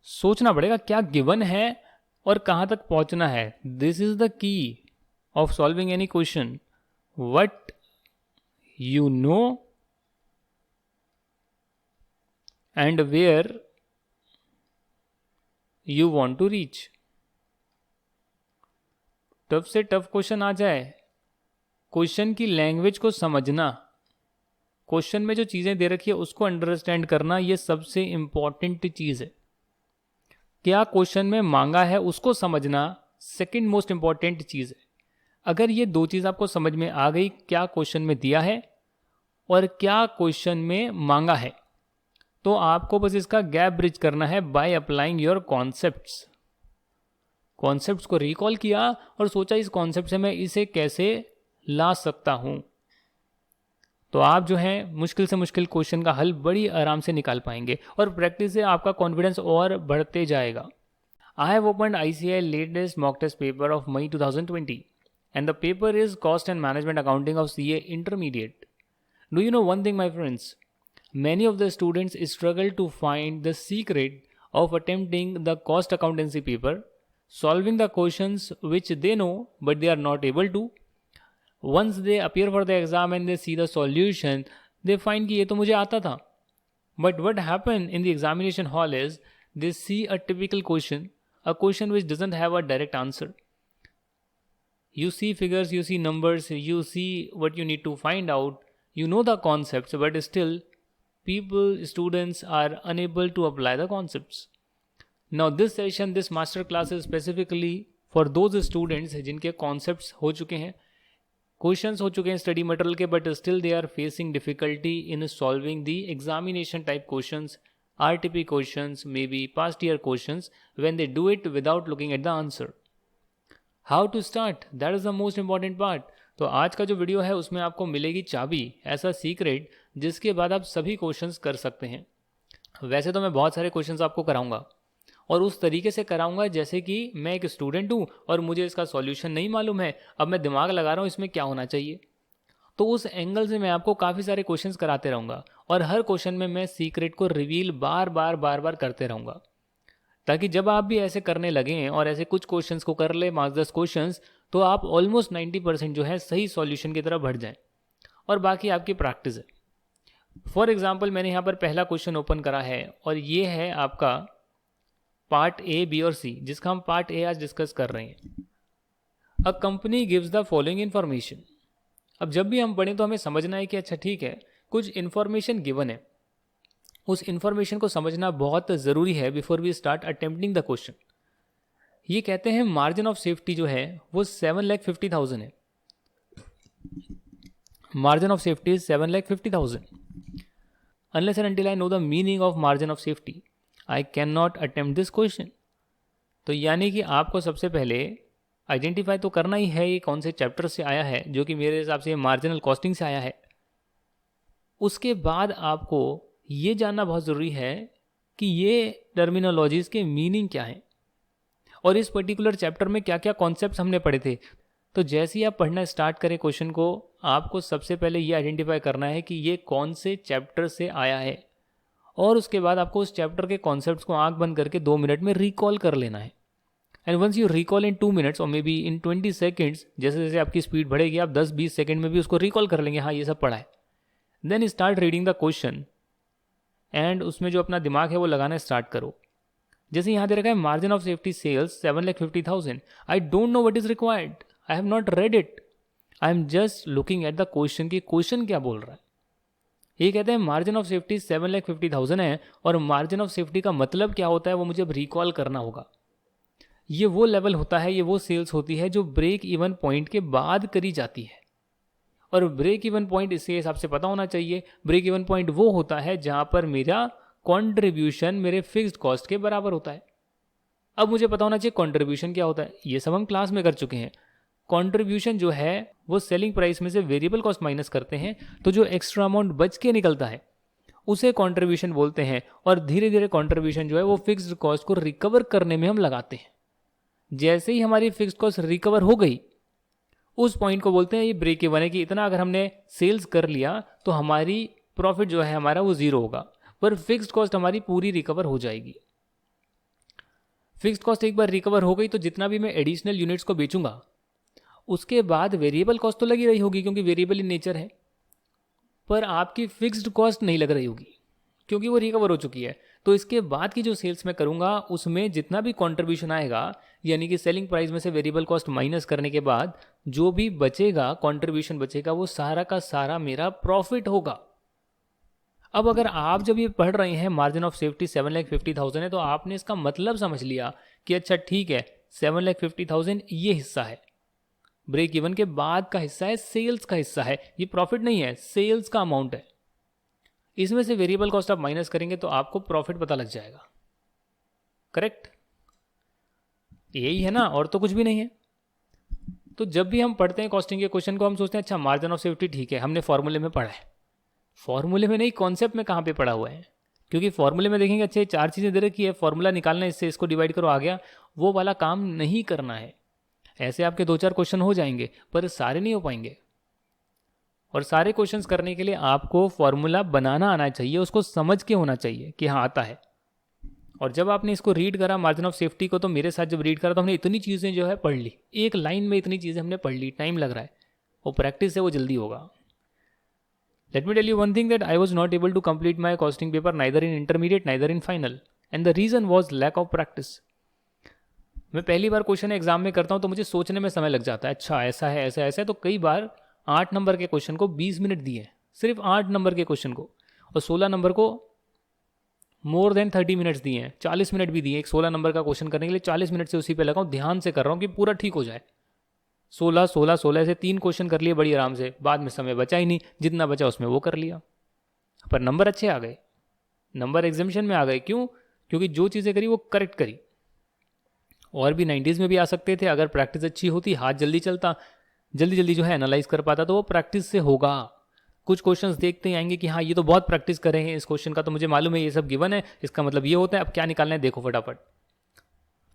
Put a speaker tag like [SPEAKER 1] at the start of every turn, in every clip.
[SPEAKER 1] सोचना पड़ेगा क्या गिवन है और कहाँ तक पहुँचना है. This is the key of solving any question. What you know and where you want to reach. Tough से टफ क्वेश्चन आ जाए, क्वेश्चन की लैंग्वेज को समझना, क्वेश्चन में जो चीज़ें दे रखी है उसको अंडरस्टैंड करना, ये सबसे इम्पॉर्टेंट चीज़ है. क्या क्वेश्चन में मांगा है उसको समझना सेकंड मोस्ट इम्पॉर्टेंट चीज़ है. अगर ये दो चीज़ आपको समझ में आ गई, क्या क्वेश्चन में दिया है और क्या क्वेश्चन में मांगा है, तो आपको बस इसका गैप ब्रिज करना है bye applying your concepts. Concepts को रिकॉल किया और सोचा इस कॉन्सेप्ट से मैं इसे कैसे ला सकता हूँ, तो आप जो है मुश्किल से मुश्किल क्वेश्चन का हल बड़ी आराम से निकाल पाएंगे और प्रैक्टिस से आपका कॉन्फिडेंस और बढ़ते जाएगा. I have opened ICAI latest mock test paper of May 2020 and the paper is cost and management accounting of CA intermediate. Do you know one thing my friends, many of the students struggle to find the secret of attempting the cost accountancy paper, solving the questions which they know but they are not able to. Once they appear for the exam and they see the solution, they find कि ये तो मुझे आता था. But what happened in the examination hall is they see a typical question, a question which doesn't have a direct answer. You see figures, you see numbers, you see what you need to find out, you know the concepts, but still students are unable to apply the concepts. Now this session, this master class is specifically for those students जिनके concepts हो चुके हैं, questions हो चुके हैं study material के, but still they are facing difficulty in solving the examination type questions, RTP questions, maybe past year questions, when they do it without looking at the answer. How to start? That is the most important part. तो आज का जो video है उसमें आपको मिलेगी चाबी, ऐसा सीक्रेट जिसके बाद आप सभी क्वेश्चंस कर सकते हैं. वैसे तो मैं बहुत सारे क्वेश्चंस आपको कराऊंगा और उस तरीके से कराऊंगा जैसे कि मैं एक स्टूडेंट हूँ और मुझे इसका सॉल्यूशन नहीं मालूम है, अब मैं दिमाग लगा रहा हूँ इसमें क्या होना चाहिए. तो उस एंगल से मैं आपको काफ़ी सारे क्वेश्चंस कराते रहूँगा और हर क्वेश्चन में मैं सीक्रेट को रिवील बार बार करते रहूँगा, ताकि जब आप भी ऐसे करने लगें और ऐसे कुछ क्वेश्चंस को कर ले 5-10 क्वेश्चंस, तो आप ऑलमोस्ट 90% जो है सही सॉल्यूशन की तरफ बढ़ जाएं और बाकी आपकी प्रैक्टिस है. फॉर एग्जांपल मैंने यहाँ पर पहला क्वेश्चन ओपन करा है और ये है आपका पार्ट A, B और C, जिसका हम पार्ट A आज डिस्कस कर रहे हैं. A company gives the following information. अब जब भी हम पढ़ें तो हमें समझना है कि अच्छा ठीक है, कुछ इन्फॉर्मेशन गिवन है, उस इन्फॉर्मेशन को समझना बहुत ज़रूरी है before we start attempting the question. ये कहते हैं मार्जिन ऑफ सेफ्टी जो है वो 7,50,000 है. Margin of safety is 7,50,000. Unless and until I know the meaning of margin of safety, I can not attempt this question. तो यानी कि आपको सबसे पहले आइडेंटिफाई तो करना ही है ये कौन से चैप्टर से आया है, जो कि मेरे हिसाब से मार्जिनल कॉस्टिंग से आया है. उसके बाद आपको ये जानना बहुत ज़रूरी है कि ये टर्मिनोलॉजीज के मीनिंग क्या है और इस पर्टिकुलर चैप्टर में क्या क्या कॉन्सेप्ट्स हमने पढ़े थे. तो जैसे ही आप पढ़ना स्टार्ट करें क्वेश्चन को, आपको सबसे पहले ये आइडेंटिफाई करना है कि ये कौन से चैप्टर से आया है और उसके बाद आपको उस चैप्टर के कॉन्सेप्ट्स को आंख बंद करके 2 मिनट में रिकॉल कर लेना है. And once you recall in 2 minutes और मे बी इन 20 सेकेंड्स, जैसे जैसे आपकी स्पीड बढ़ेगी आप 10-20 सेकेंड में भी उसको रिकॉल कर लेंगे, हाँ ये सब पढ़ा है. Then start reading the question and उसमें जो अपना दिमाग है वो लगाना स्टार्ट करो. जैसे यहाँ दे रखा है margin of safety sales 7,50,000. I don't know what is required, I have not read it, I am just looking at the question कि क्वेश्चन क्या बोल रहा है. ये कहते हैं मार्जिन ऑफ सेफ्टी 7,50,000 है और मार्जिन ऑफ सेफ्टी का मतलब क्या होता है वो मुझे अब रिकॉल करना होगा. ये वो लेवल होता है, ये वो सेल्स होती है जो ब्रेक इवन पॉइंट के बाद करी जाती है. और ब्रेक इवन पॉइंट इसके हिसाब से पता होना चाहिए. ब्रेक इवन पॉइंट वो होता है जहां पर मेरा कंट्रीब्यूशन मेरे फिक्स्ड कॉस्ट के बराबर होता है. अब मुझे पता होना चाहिए कंट्रीब्यूशन क्या होता है, ये सब हम क्लास में कर चुके हैं. कंट्रीब्यूशन जो है वो सेलिंग प्राइस में से वेरिएबल कॉस्ट माइनस करते हैं, तो जो एक्स्ट्रा अमाउंट बच के निकलता है उसे कंट्रीब्यूशन बोलते हैं. और धीरे धीरे कंट्रीब्यूशन जो है वो फिक्स्ड कॉस्ट को रिकवर करने में हम लगाते हैं. जैसे ही हमारी फिक्स्ड कॉस्ट रिकवर हो गई, उस पॉइंट को बोलते हैं ये ब्रेक इवन है कि इतना अगर हमने सेल्स कर लिया तो हमारी प्रॉफिट जो है हमारा वो 0 होगा, पर फिक्स्ड कॉस्ट हमारी पूरी रिकवर हो जाएगी. फिक्स्ड कॉस्ट एक बार रिकवर हो गई तो जितना भी मैं एडिशनल यूनिट्स को बेचूंगा उसके बाद वेरिएबल कॉस्ट तो लगी रही होगी क्योंकि वेरिएबल इन नेचर है, पर आपकी फिक्स्ड कॉस्ट नहीं लग रही होगी क्योंकि वो रिकवर हो चुकी है। तो इसके बाद की जो सेल्स मैं करूंगा उसमें जितना भी कंट्रीब्यूशन आएगा, यानी कि सेलिंग प्राइस में से वेरिएबल कॉस्ट माइनस करने के बाद जो भी बचेगा, कंट्रीब्यूशन बचेगा, वो सारा का सारा मेरा प्रॉफिट होगा। अब अगर आप जब ये पढ़ रहे हैं मार्जिन ऑफ सेफ्टी 7,50,000 है तो आपने इसका मतलब समझ लिया कि अच्छा ठीक है 7,50,000 ये हिस्सा है, ब्रेक इवन के बाद का हिस्सा है, सेल्स का हिस्सा है, ये प्रॉफिट नहीं है, सेल्स का अमाउंट है। इसमें से वेरिएबल कॉस्ट आप माइनस करेंगे तो आपको प्रॉफिट पता लग जाएगा। करेक्ट, यही है ना, और तो कुछ भी नहीं है। तो जब भी हम पढ़ते हैं कॉस्टिंग के क्वेश्चन को हम सोचते हैं अच्छा मार्जिन ऑफ सेफ्टी ठीक है, हमने फॉर्मूले में पढ़ा है, फॉर्मूले में नहीं, कॉन्सेप्ट में कहाँ पे पढ़ा हुआ है। क्योंकि फॉर्मूले में देखेंगे अच्छा ये 4 चीज़ें दे रखी है, फॉर्मूला निकालना, इससे इसको डिवाइड करो आ गया, वो वाला काम नहीं करना है। ऐसे आपके 2-4 क्वेश्चन हो जाएंगे पर सारे नहीं हो पाएंगे, और सारे क्वेश्चंस करने के लिए आपको फॉर्मूला बनाना आना चाहिए, उसको समझ के होना चाहिए कि हाँ आता है। और जब आपने इसको रीड करा मार्जिन ऑफ सेफ्टी को, तो मेरे साथ जब रीड करा तो हमने इतनी चीज़ें जो है पढ़ ली, एक लाइन में इतनी चीज़ें हमने पढ़ ली, टाइम लग रहा है, और प्रैक्टिस से वो जल्दी होगा। Let me tell you one thing that I was not able to complete my costing paper neither in intermediate neither in final, and the reason was lack of practice. मैं पहली बार क्वेश्चन एग्जाम में करता हूँ तो मुझे सोचने में समय लग जाता है, अच्छा ऐसा है ऐसा ऐसा है, तो कई बार 8 नंबर के क्वेश्चन को 20 मिनट दिए, सिर्फ 8 नंबर के क्वेश्चन को, और 16 नंबर को मोर देन 30 मिनट्स दिए हैं, 40 मिनट भी दिए। एक 16 नंबर का क्वेश्चन करने के लिए 40 मिनट से उसी पे लगा हूँ, ध्यान से कर रहा हूँ कि पूरा ठीक हो जाए। 16 16 16 से 3 क्वेश्चन कर लिए बड़ी आराम से, बाद में समय बचा ही नहीं, जितना बचा उसमें वो कर लिया, पर नंबर अच्छे आ गए, नंबर एग्जामिनेशन में आ गए। क्यों? क्योंकि जो चीज़ें करी वो करेक्ट करी। और भी 90s में भी आ सकते थे, अगर प्रैक्टिस अच्छी होती, हाथ जल्दी चलता, जल्दी जल्दी जो है एनालाइज कर पाता, तो वो प्रैक्टिस से होगा। कुछ क्वेश्चंस देखते ही आएंगे कि हाँ ये तो बहुत प्रैक्टिस करे हैं इस क्वेश्चन का, तो मुझे मालूम है ये सब गिवन है, इसका मतलब ये होता है, अब क्या निकालना है देखो फटाफट,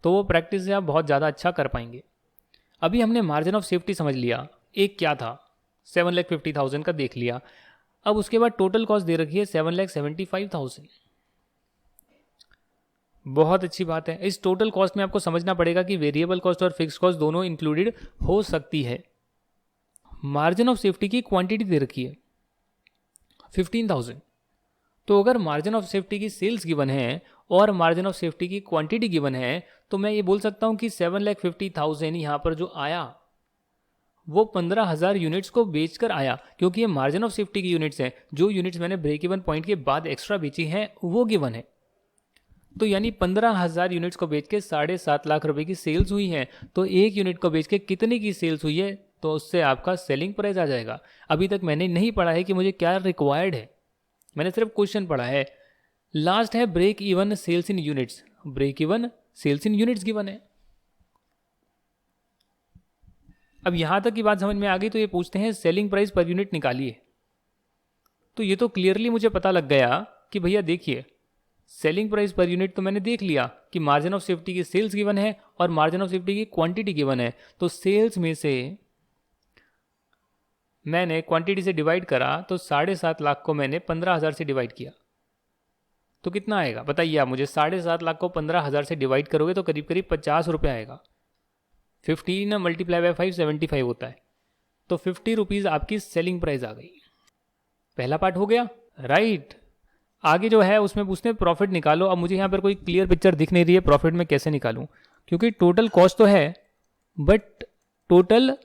[SPEAKER 1] तो वो प्रैक्टिस से आप बहुत ज़्यादा अच्छा कर पाएंगे। अभी हमने मार्जिन ऑफ सेफ्टी समझ लिया, एक क्या था 7,50,000 का देख लिया। अब उसके बाद टोटल कॉस्ट दे रखी है 7,75,000। बहुत अच्छी बात है। इस टोटल कॉस्ट में आपको समझना पड़ेगा कि वेरिएबल कॉस्ट और फिक्स कॉस्ट दोनों इंक्लूडेड हो सकती है। मार्जिन ऑफ सेफ्टी की क्वांटिटी दे रखी है 15,000, तो अगर मार्जिन ऑफ सेफ्टी की सेल्स गिवन है और मार्जिन ऑफ सेफ्टी की क्वांटिटी गिवन है, तो मैं ये बोल सकता हूं कि 7,50,000 यहां पर जो आया वो 15,000 यूनिट्स को बेचकर आया, क्योंकि ये मार्जिन ऑफ सेफ्टी की यूनिट्स हैं। जो यूनिट्स मैंने ब्रेक इवन पॉइंट के बाद एक्स्ट्रा बेची हैं वो गिवन है, तो यानी 15,000 यूनिट्स को बेच के 7.5 लाख रुपए की सेल्स हुई है। तो एक यूनिट को बेच के कितने की सेल्स हुई है, तो उससे आपका सेलिंग प्राइस आ जाएगा। अभी तक मैंने नहीं पढ़ा है कि मुझे क्या रिक्वायर्ड है, मैंने सिर्फ क्वेश्चन पढ़ा है। लास्ट है ब्रेक इवन सेल्स इन यूनिट्स, ब्रेक इवन सेल्स इन यूनिट्स गिवन है। अब यहां तक की बात समझ में आ गई, तो ये पूछते हैं सेलिंग प्राइस पर यूनिट निकालिए। तो ये तो क्लियरली मुझे पता लग गया कि भैया देखिए सेलिंग प्राइस पर यूनिट तो मैंने देख लिया कि मार्जिन ऑफ सेफ्टी की सेल्स गिवन है और मार्जिन ऑफ सेफ्टी की क्वांटिटी गिवन है। तो सेल्स में से मैंने क्वांटिटी से डिवाइड करा, तो 7.5 लाख को मैंने 15,000 से डिवाइड किया, तो कितना आएगा बताइए आप मुझे। 7.5 लाख को 15,000 से डिवाइड करोगे तो करीब करीब 50 रुपये आएगा। 15 मल्टीप्लाई बाय 5 75 होता है, तो 50 रुपीज़ आपकी सेलिंग प्राइस आ गई। पहला पार्ट हो गया, राइट। आगे जो है उसमें पूछते हैं प्रॉफिट निकालो। अब मुझे यहाँ पर कोई क्लियर पिक्चर दिख नहीं रही है, प्रॉफिट में कैसे निकालूं, क्योंकि टोटल कॉस्ट तो है बट टोटल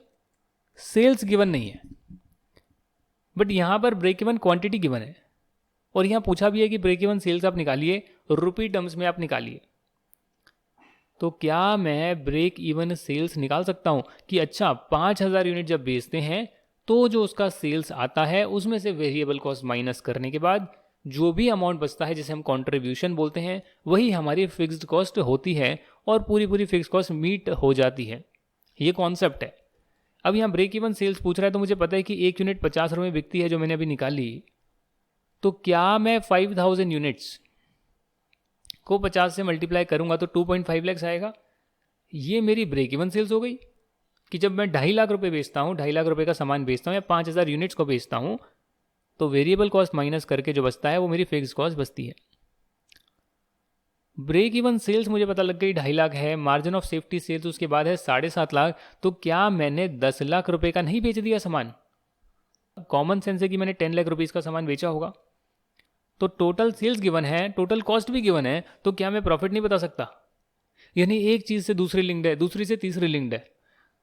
[SPEAKER 1] सेल्स गिवन नहीं है। बट यहाँ पर ब्रेक इवन क्वांटिटी गिवन है, और यहाँ पूछा भी है कि ब्रेक इवन सेल्स आप निकालिए, रुपी टर्म्स में आप निकालिए। तो क्या मैं ब्रेक इवन सेल्स निकाल सकता हूँ कि अच्छा 5,000 यूनिट जब बेचते हैं तो जो उसका सेल्स आता है उसमें से वेरिएबल कॉस्ट माइनस करने के बाद जो भी अमाउंट बचता है, जिसे हम कंट्रीब्यूशन बोलते हैं, वही हमारी फिक्स्ड कॉस्ट होती है और पूरी पूरी फिक्स कॉस्ट मीट हो जाती है। ये कॉन्सेप्ट है। अब यहाँ ब्रेक इवन सेल्स पूछ रहा है, तो मुझे पता है कि एक यूनिट 50 रुपये बिकती है जो मैंने अभी निकाली। तो क्या मैं 5,000 यूनिट्स को 50 से मल्टीप्लाई करूंगा तो 2.5 लाख आएगा। ये मेरी ब्रेक इवन सेल्स हो गई कि जब मैं 2.5 लाख रुपए बेचता हूँ, 2.5 लाख रुपए का सामान बेचता हूँ या 5,000 यूनिट्स को बेचता हूँ, तो वेरिएबल कॉस्ट माइनस करके जो बचता है वो मेरी फिक्स कॉस्ट बचती है। ब्रेक इवन सेल्स मुझे पता लग गई 2.5 लाख है, मार्जिन ऑफ सेफ्टी सेल्स उसके बाद है 7.5 लाख, तो क्या मैंने 10 लाख रुपए का नहीं बेच दिया सामान? कॉमन सेंस है कि मैंने 10 लाख रुपीज़ का सामान बेचा होगा। तो टोटल सेल्स गिवन है, टोटल कॉस्ट भी गिवन है, तो क्या मैं प्रॉफिट नहीं बता सकता? यानी एक चीज़ से दूसरी लिंक्ड है, दूसरी से तीसरी लिंक्ड है।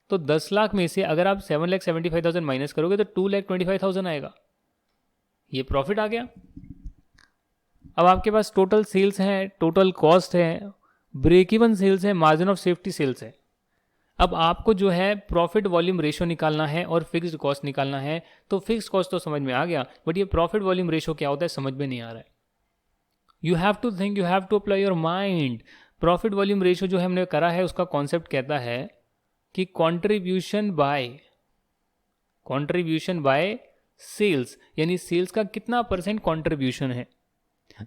[SPEAKER 1] तो 10 लाख में से अगर आप 7,75,000 माइनस करोगे तो 2,25,000 आएगा, ये प्रॉफिट आ गया। अब आपके पास टोटल सेल्स हैं, टोटल कॉस्ट है, ब्रेक इवन सेल्स है, मार्जिन ऑफ सेफ्टी सेल्स है। अब आपको जो है प्रॉफिट वॉल्यूम रेशो निकालना है और फिक्स्ड कॉस्ट निकालना है। तो फिक्स्ड कॉस्ट तो समझ में आ गया, बट ये प्रॉफिट वॉल्यूम रेशो क्या होता है समझ में नहीं आ रहा है। You have to think, you have to apply your mind. Profit volume ratio जो हमने करा है उसका कॉन्सेप्ट कहता है कि कंट्रीब्यूशन बाय सेल्स, यानी सेल्स का कितना परसेंट कंट्रीब्यूशन है।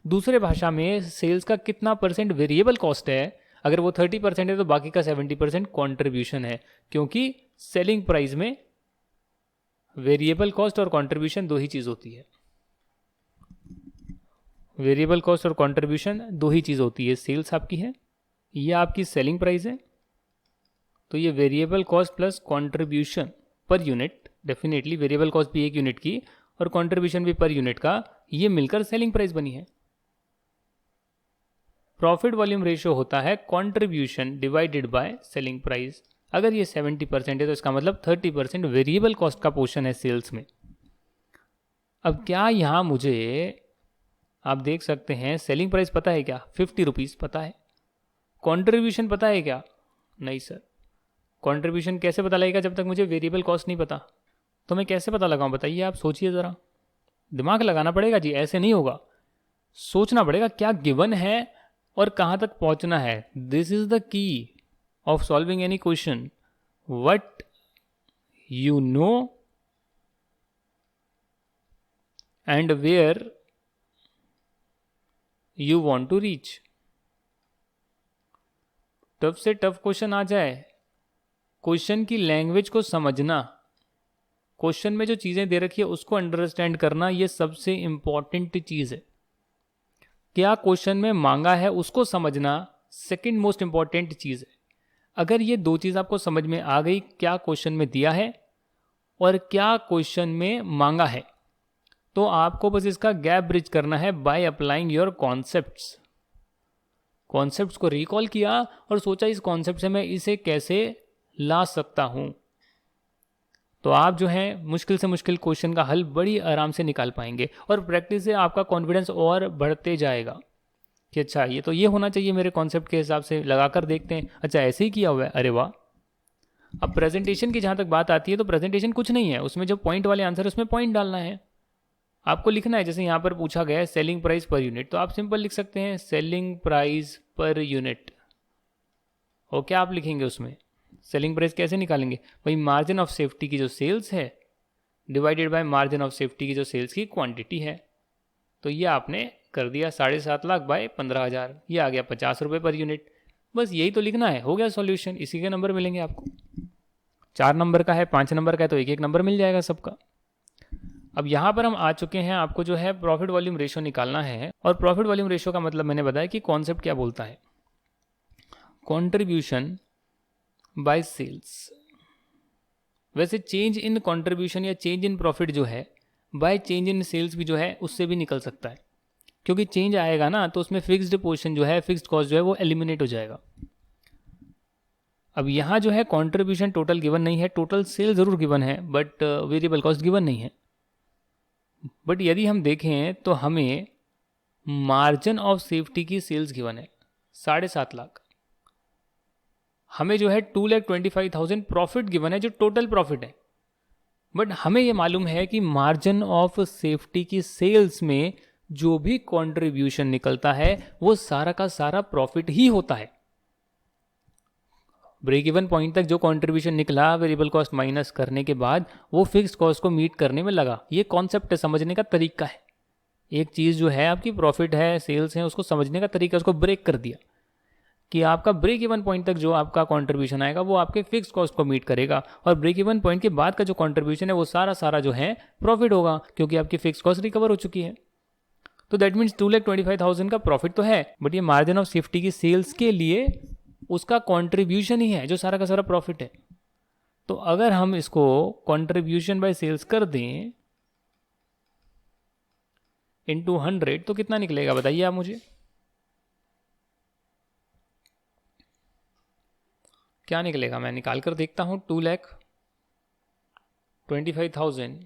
[SPEAKER 1] दूसरे भाषा में सेल्स का कितना परसेंट वेरिएबल कॉस्ट है। अगर वो 30% है तो बाकी का 70% कंट्रीब्यूशन है, क्योंकि सेलिंग प्राइस में वेरिएबल कॉस्ट और कंट्रीब्यूशन दो ही चीज़ होती है। वेरिएबल कॉस्ट और कंट्रीब्यूशन दो ही चीज़ होती है। सेल्स आपकी है, यह आपकी सेलिंग प्राइस है, तो ये variable cost plus contribution per unit, definitely variable cost भी 1 यूनिट की और कंट्रीब्यूशन भी पर यूनिट का, ये मिलकर सेलिंग प्राइस बनी है। प्रॉफिट वॉल्यूम रेशियो होता है contribution divided by selling price. अगर ये 70% है तो इसका मतलब 30% वेरिएबल कॉस्ट का पोर्शन है सेल्स में। अब क्या यहाँ मुझे आप देख सकते हैं सेलिंग प्राइस पता है क्या? 50 रुपीज़ पता है। कंट्रीब्यूशन पता है क्या? नहीं सर। कंट्रीब्यूशन कैसे पता लगेगा जब तक मुझे वेरिएबल कॉस्ट नहीं पता? तो मैं कैसे पता लगाऊं बताइए, आप सोचिए ज़रा, दिमाग लगाना पड़ेगा जी, ऐसे नहीं होगा। सोचना पड़ेगा क्या गिवन है और कहाँ तक पहुँचना है। This is the key of solving any question, what you know and where you want to reach. Tough से टफ क्वेश्चन आ जाए, क्वेश्चन की लैंग्वेज को समझना, क्वेश्चन में जो चीज़ें दे रखी है उसको अंडरस्टैंड करना, ये सबसे इंपॉर्टेंट चीज़ है। क्या क्वेश्चन में मांगा है उसको समझना सेकंड मोस्ट इंपॉर्टेंट चीज़ है। अगर ये दो चीज़ आपको समझ में आ गई, क्या क्वेश्चन में दिया है और क्या क्वेश्चन में मांगा है, तो आपको बस इसका गैप ब्रिज करना है bye applying your concepts. Concepts को रिकॉल किया और सोचा इस कॉन्सेप्ट से मैं इसे कैसे ला सकता हूं, तो आप जो है मुश्किल से मुश्किल क्वेश्चन का हल बड़ी आराम से निकाल पाएंगे। और प्रैक्टिस से आपका कॉन्फिडेंस और बढ़ते जाएगा कि अच्छा ये तो ये होना चाहिए मेरे कॉन्सेप्ट के हिसाब से, लगाकर देखते हैं, अच्छा ऐसे ही किया हुआ है, अरे वाह। अब प्रेजेंटेशन की जहाँ तक बात आती है तो प्रेजेंटेशन कुछ नहीं है, उसमें जो पॉइंट वाले आंसर उसमें पॉइंट डालना है, आपको लिखना है। जैसे यहाँ पर पूछा गया है सेलिंग प्राइस पर यूनिट, तो आप सिंपल लिख सकते हैं सेलिंग प्राइस पर यूनिट। और क्या आप लिखेंगे उसमें, सेलिंग प्राइस कैसे निकालेंगे भाई? मार्जिन ऑफ सेफ्टी की जो सेल्स है divided by margin of safety की जो सेल्स की क्वांटिटी है। तो ये आपने कर दिया 7.5 लाख बाय 15,000, ये आ गया 50 रुपये पर यूनिट। बस यही तो लिखना है, हो गया सॉल्यूशन। इसी के नंबर मिलेंगे आपको, 4 नंबर का है, 5 नंबर का है, तो एक एक नंबर मिल जाएगा सबका। अब यहाँ पर हम आ चुके हैं, आपको जो है प्रॉफिट वॉल्यूम रेशियो निकालना है। और प्रॉफिट वॉल्यूम रेशियो का मतलब मैंने बताया कि कॉन्सेप्ट क्या बोलता है, कंट्रीब्यूशन बाय सेल्स। वैसे चेंज इन कंट्रीब्यूशन या चेंज इन प्रॉफिट जो है बाय चेंज इन सेल्स भी जो है उससे भी निकल सकता है, क्योंकि चेंज आएगा ना तो उसमें फिक्स्ड पोर्शन जो है, फिक्स्ड कॉस्ट जो है वो एलिमिनेट हो जाएगा। अब यहाँ जो है कंट्रीब्यूशन टोटल गिवन नहीं है, टोटल सेल जरूर गिवन है बट वेरिएबल कॉस्ट गिवन नहीं है। बट यदि हम देखें तो हमें मार्जिन ऑफ सेफ्टी की सेल्स गिवन है 7.5 लाख, हमें जो है 2,25,000 प्रॉफिट गिवन है जो टोटल प्रॉफिट है। बट हमें ये मालूम है कि मार्जिन ऑफ सेफ्टी की सेल्स में जो भी कंट्रीब्यूशन निकलता है वो सारा का सारा प्रॉफिट ही होता है। ब्रेक इवन पॉइंट तक जो कंट्रीब्यूशन निकला वेरिएबल कॉस्ट माइनस करने के बाद वो फिक्स्ड कॉस्ट को मीट करने में लगा। ये कॉन्सेप्ट समझने का तरीका है। एक चीज़ जो है आपकी प्रॉफिट है, सेल्स है, उसको समझने का तरीका, उसको ब्रेक कर दिया कि आपका ब्रेक इवन पॉइंट तक जो आपका कंट्रीब्यूशन आएगा वो आपके फिक्स्ड कॉस्ट को मीट करेगा, और ब्रेक इवन पॉइंट के बाद का जो कंट्रीब्यूशन है वो सारा जो है प्रॉफिट होगा, क्योंकि आपकी फिक्स्ड कॉस्ट रिकवर हो चुकी है। तो दैट मीन्स 2,25,000 का प्रॉफिट तो है, बट ये मार्जिन ऑफ सेफ्टी की सेल्स के लिए उसका कंट्रीब्यूशन ही है जो सारा का सारा प्रॉफिट है। तो अगर हम इसको कंट्रीब्यूशन बाय सेल्स कर दें इनटू 100 तो कितना निकलेगा बताइए आप मुझे, क्या निकलेगा? मैं निकाल कर देखता हूँ। 2,25,000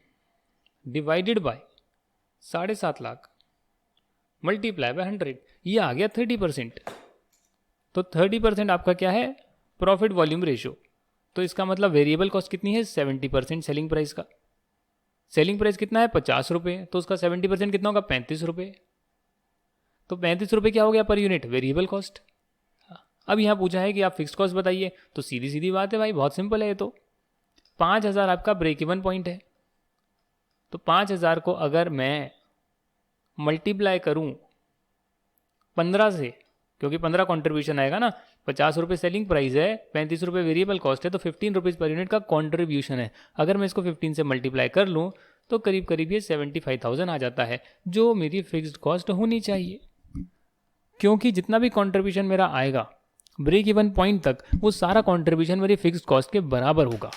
[SPEAKER 1] divided by 7.5 lakh multiply by 100, ये आ गया 30%। तो 30% आपका क्या है? Profit volume ratio. तो इसका मतलब वेरिएबल कॉस्ट कितनी है? 70% सेलिंग प्राइस का। सेलिंग प्राइस कितना है? 50 रुपये, तो उसका 70% कितना होगा? 35 रुपये। तो 35 रुपये क्या हो गया पर यूनिट? Variable cost. अब यहाँ पूछा है कि आप फिक्स कॉस्ट बताइए, तो सीधी सीधी बात है भाई, बहुत सिंपल है ये तो। 5,000 आपका ब्रेक इवन पॉइंट है, तो 5,000 को अगर मैं मल्टीप्लाई करूँ 15 से, क्योंकि 15 कॉन्ट्रीब्यूशन आएगा ना, 50 रुपये सेलिंग प्राइस है, 35 रुपये वेरिएबल कॉस्ट है, तो 15 रुपीज़ पर यूनिट का कॉन्ट्रीब्यूशन है। अगर मैं इसको 15 से मल्टीप्लाई कर लूँ तो करीब करीब ये 75,000 आ जाता है, जो मेरी फिक्स्ड कॉस्ट होनी चाहिए। क्योंकि जितना भी कॉन्ट्रीब्यूशन मेरा आएगा ब्रेक इवन पॉइंट तक, वो सारा कॉन्ट्रीब्यूशन मेरी फिक्स्ड कॉस्ट के बराबर होगा।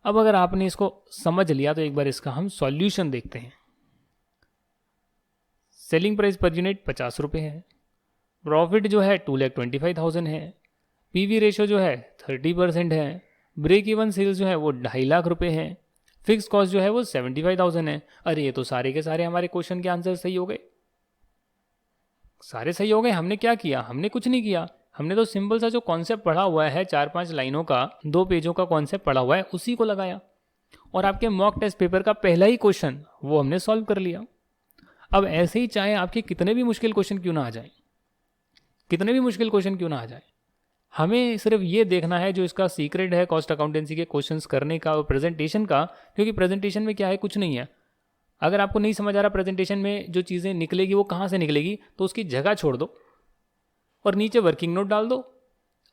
[SPEAKER 1] अब अगर आपने इसको समझ लिया तो एक बार इसका हम सॉल्यूशन देखते हैं। सेलिंग प्राइस पर यूनिट 50 रुपये है, प्रॉफिट जो है 2,25,000 है, पीवी रेशियो जो है 30% है, ब्रेक इवन सेल्स जो है वो 2.5 लाख रुपये है, फिक्स कॉस्ट जो है वो 75,000 है। अरे ये तो सारे के सारे हमारे क्वेश्चन के आंसर सही हो गए, सारे सही हो गए। हमने क्या किया? हमने कुछ नहीं किया, हमने तो सिंपल सा जो कॉन्सेप्ट पढ़ा हुआ है 4-5 लाइनों का, 2 पेजों का कॉन्सेप्ट पढ़ा हुआ है, उसी को लगाया और आपके मॉक टेस्ट पेपर का पहला ही क्वेश्चन वो हमने सॉल्व कर लिया। अब ऐसे ही चाहे आपके कितने भी मुश्किल क्वेश्चन क्यों ना आ जाए, कितने भी मुश्किल क्वेश्चन क्यों ना आ जाए, हमें सिर्फ ये देखना है जो इसका सीक्रेट है कॉस्ट अकाउंटेंसी के क्वेश्चंस करने का और प्रेजेंटेशन का। क्योंकि प्रेजेंटेशन में क्या है? कुछ नहीं है। अगर आपको नहीं समझ आ रहा प्रेजेंटेशन में जो चीज़ें निकलेगी वो कहाँ से निकलेगी, तो उसकी जगह छोड़ दो और नीचे वर्किंग नोट डाल दो।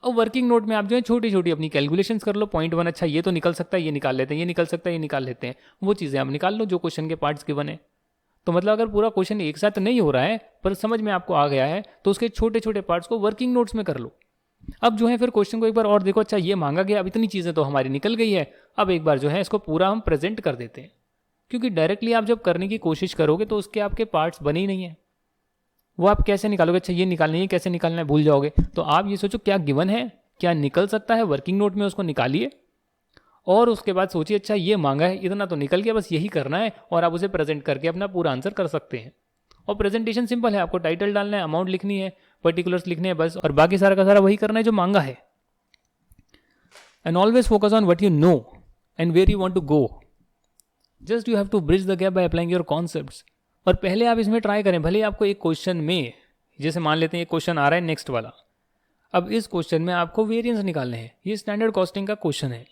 [SPEAKER 1] और वर्किंग नोट में आप जो है छोटी छोटी अपनी कैलकुलेशंस कर लो। पॉइंट 1 अच्छा ये तो निकल सकता है, ये निकाल लेते हैं, ये निकल सकता है, ये निकाल लेते हैं, वो चीज़ें आप निकाल लो जो क्वेश्चन के पार्ट्स के बने। तो मतलब अगर पूरा क्वेश्चन एक साथ नहीं हो रहा है पर समझ में आपको आ गया है, तो उसके छोटे छोटे पार्ट्स को वर्किंग नोट्स में कर लो। अब जो है फिर क्वेश्चन को एक बार और देखो, अच्छा ये मांगा गया, अब इतनी चीज़ें तो हमारी निकल गई है, अब एक बार जो है इसको पूरा हम प्रेजेंट कर देते हैं। क्योंकि डायरेक्टली आप जब करने की कोशिश करोगे तो उसके आपके पार्ट्स बने ही नहीं है, वो आप कैसे निकालोगे? अच्छा ये निकालना है, कैसे निकालना है, भूल जाओगे। तो आप ये सोचो क्या गिवन है, क्या निकल सकता है, वर्किंग नोट में उसको निकालिए और उसके बाद सोचिए अच्छा ये मांगा है, इतना तो निकल गया, बस यही करना है, और आप उसे प्रेजेंट करके अपना पूरा आंसर कर सकते हैं। और प्रेजेंटेशन सिंपल है, आपको टाइटल डालना है, अमाउंट लिखनी है, पर्टिकुलर्स लिखने हैं बस, और बाकी सारा का सारा वही करना है जो मांगा है। And always focus on what you know and where you want to go. Just you have to bridge the gap by applying your concepts. और पहले आप इसमें ट्राई करें, भले आपको एक क्वेश्चन में, जैसे मान लेते हैं एक क्वेश्चन आ रहा है नेक्स्ट वाला, अब इस क्वेश्चन में आपको वेरिएंस निकालने हैं, ये स्टैंडर्ड कॉस्टिंग का क्वेश्चन है।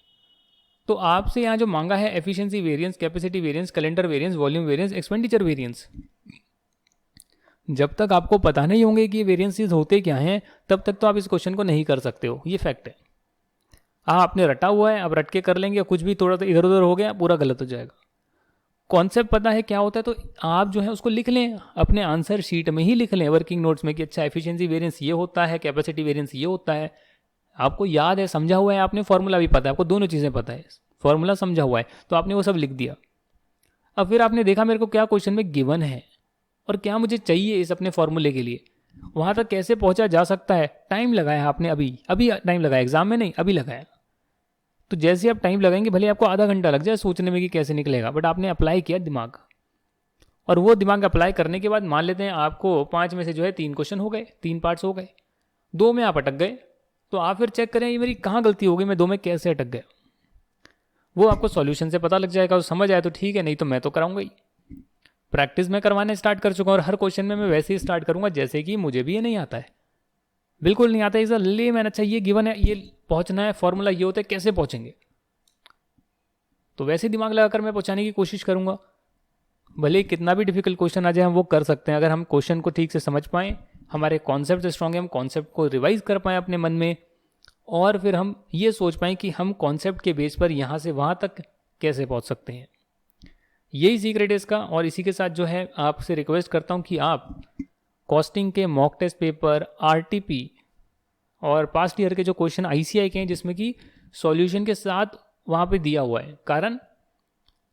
[SPEAKER 1] तो आपसे यहाँ जो मांगा है efficiency variance, capacity variance, calendar variance, volume variance, expenditure variance, जब तक आपको पता नहीं होंगे कि ये वेरिएंसेस होते क्या हैं, तब तक तो आप इस क्वेश्चन को नहीं कर सकते हो, ये फैक्ट है। आपने रटा हुआ है, अब रट के कर लेंगे, कुछ भी थोड़ा सा इधर उधर हो गया पूरा गलत हो जाएगा। कॉन्सेप्ट पता है क्या होता है तो आप जो है उसको लिख लें, अपने आंसर शीट में ही लिख लें, वर्किंग नोट्स में, कि अच्छा एफिशिएंसी वेरिएंस ये होता है, कैपेसिटी वेरिएंस ये होता है। आपको याद है, समझा हुआ है, आपने फॉर्मूला भी पता है, आपको दोनों चीज़ें पता है, फॉर्मूला समझा हुआ है, तो आपने वो सब लिख दिया। अब फिर आपने देखा मेरे को क्या क्वेश्चन में गिवन है और क्या मुझे चाहिए इस अपने फॉर्मूले के लिए, वहाँ तक कैसे पहुँचा जा सकता है। टाइम लगाया आपने, अभी टाइम लगाया, एग्जाम में नहीं, अभी लगाया। तो जैसे आप टाइम लगाएंगे, भले आपको आधा घंटा लग जाए सोचने में कि कैसे निकलेगा, बट आपने अप्लाई किया दिमाग, और वो दिमाग अप्लाई करने के बाद मान लेते हैं आपको 5 में से जो है 3 क्वेश्चन हो गए, 3 पार्ट्स हो गए, 2 में आप अटक गए, तो आप फिर चेक करें ये मेरी कहाँ गलती हो गई, मैं 2 में कैसे अटक गया। वो आपको सॉल्यूशन से पता लग जाएगा, समझ आए तो ठीक है, नहीं तो मैं तो कराऊंगा ही। प्रैक्टिस में करवाने स्टार्ट कर चुका हूँ, और हर क्वेश्चन में मैं वैसे ही स्टार्ट करूँगा जैसे कि मुझे भी ये नहीं आता है, बिल्कुल नहीं आता है। ले मैंने, अच्छा ये गिवन है, ये पहुँचना है, फॉर्मूला ये होता है, कैसे पहुँचेंगे, तो वैसे दिमाग लगाकर मैं पहुँचाने की कोशिश करूँगा। भले कितना भी डिफिकल्ट क्वेश्चन आ जाए हम वो कर सकते हैं, अगर हम क्वेश्चन को ठीक से समझ पाएँ, हमारे कॉन्सेप्ट स्ट्रॉन्ग है, हम कॉन्सेप्ट को रिवाइज कर पाएँ अपने मन में, और फिर हम ये सोच पाएँ कि हम कॉन्सेप्ट के बेस पर यहाँ से वहाँ तक कैसे पहुँच सकते हैं। यही सीक्रेट है इसका। और इसी के साथ जो है आपसे रिक्वेस्ट करता हूँ कि आप कॉस्टिंग के मॉक टेस्ट पेपर, आरटीपी और पास्ट ईयर के जो क्वेश्चन आईसीआई के हैं जिसमें कि सॉल्यूशन के साथ वहाँ पे दिया हुआ है, कारण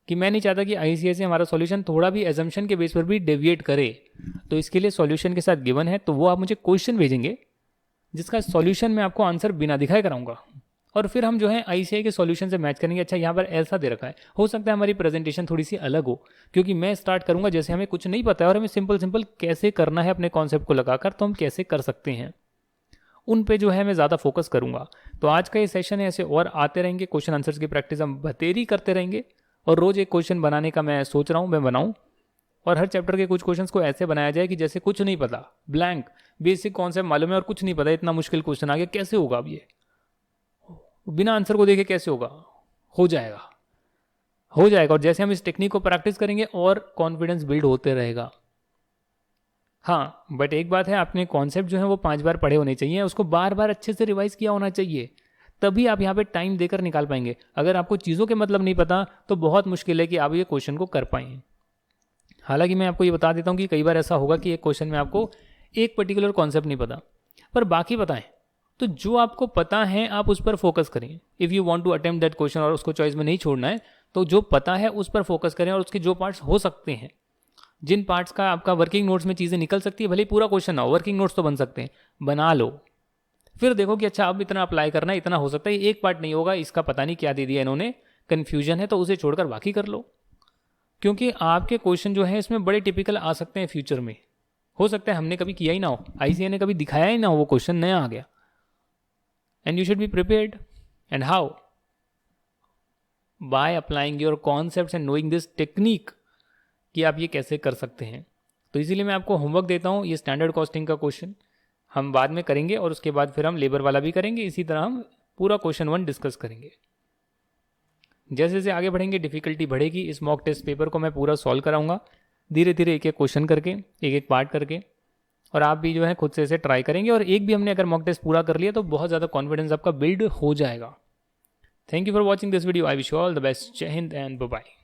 [SPEAKER 1] कि मैं नहीं चाहता कि आईसीआई से हमारा सॉल्यूशन थोड़ा भी एजम्पशन के बेस पर भी डेविएट करे, तो इसके लिए सॉल्यूशन के साथ गिवन है। तो वो आप मुझे क्वेश्चन भेजेंगे जिसका सॉल्यूशन मैं आपको आंसर बिना दिखाए कराऊंगा, और फिर हम जो है आईसीआई के सॉल्यूशन से मैच करेंगे। अच्छा यहाँ पर ऐसा दे रखा है, हो सकता है हमारी प्रेजेंटेशन थोड़ी सी अलग हो, क्योंकि मैं स्टार्ट करूंगा जैसे हमें कुछ नहीं पता है और हमें सिंपल कैसे करना है अपने कॉन्सेप्ट को लगाकर, तो हम कैसे कर सकते हैं उन पे जो है मैं ज़्यादा फोकस करूंगा। तो आज का ये सेशन है, ऐसे और आते रहेंगे, क्वेश्चन आंसर्स की प्रैक्टिस हम बतेरी करते रहेंगे। और रोज़ एक क्वेश्चन बनाने का मैं सोच रहा हूँ, मैं बनाऊँ, और हर चैप्टर के कुछ क्वेश्चंस को ऐसे बनाया जाए कि जैसे कुछ नहीं पता, ब्लैंक, बेसिक कॉन्सेप्ट मालूम है और कुछ नहीं पता, इतना मुश्किल क्वेश्चन आ गया, कैसे होगा अब ये, बिना आंसर को देखे कैसे होगा, हो जाएगा। और जैसे हम इस टेक्निक को प्रैक्टिस करेंगे और कॉन्फिडेंस बिल्ड होते रहेगा। हाँ, बट एक बात है, आपने कॉन्सेप्ट जो है वो 5 बार पढ़े होने चाहिए, उसको बार बार अच्छे से रिवाइज किया होना चाहिए, तभी आप यहाँ पे टाइम देकर निकाल पाएंगे। अगर आपको चीज़ों के मतलब नहीं पता तो बहुत मुश्किल है कि आप ये क्वेश्चन को कर पाएंगे। हालांकि मैं आपको ये बता देता हूँ कि कई बार ऐसा होगा कि एक क्वेश्चन में आपको एक पर्टिकुलर कॉन्सेप्ट नहीं पता, पर बाकी पता है, तो जो आपको पता है आप उस पर फोकस करें। If you want to attempt that question और उसको चॉइस में नहीं छोड़ना है, तो जो पता है उस पर फोकस करें, और उसके जो पार्ट्स हो सकते हैं, जिन पार्ट्स का आपका वर्किंग नोट्स में चीज़ें निकल सकती है, भले पूरा क्वेश्चन ना हो, वर्किंग नोट्स तो बन सकते हैं, बना लो। फिर देखो कि अच्छा अब इतना अप्लाई करना है, इतना हो सकता है, एक पार्ट नहीं होगा, इसका पता नहीं क्या दे दिया इन्होंने, कन्फ्यूजन है, तो उसे छोड़कर बाकी कर लो। क्योंकि आपके क्वेश्चन जो है इसमें बड़े टिपिकल आ सकते हैं फ्यूचर में, हो सकता है हमने कभी किया ही ना हो, आईसीआई ने कभी दिखाया ही ना हो, वो क्वेश्चन नया आ गया, and you should be prepared. And how? Bye applying your concepts and knowing this technique, कि आप ये कैसे कर सकते हैं। तो इसीलिए मैं आपको होमवर्क देता हूँ, ये स्टैंडर्ड कॉस्टिंग का क्वेश्चन हम बाद में करेंगे, और उसके बाद फिर हम लेबर वाला भी करेंगे। इसी तरह हम पूरा क्वेश्चन 1 डिस्कस करेंगे। जैसे जैसे आगे बढ़ेंगे डिफिकल्टी बढ़ेगी। इस मॉक टेस्ट पेपर को मैं पूरा सॉल्व कराऊंगा धीरे धीरे, एक एक क्वेश्चन करके, एक एक पार्ट करके, और आप भी जो है खुद से इसे ट्राई करेंगे। और एक भी हमने अगर मॉक टेस्ट पूरा कर लिया तो बहुत ज़्यादा कॉन्फिडेंस आपका बिल्ड हो जाएगा। Thank you for watching this video. I wish you all the best. जय हिंद एंड बाय बाय।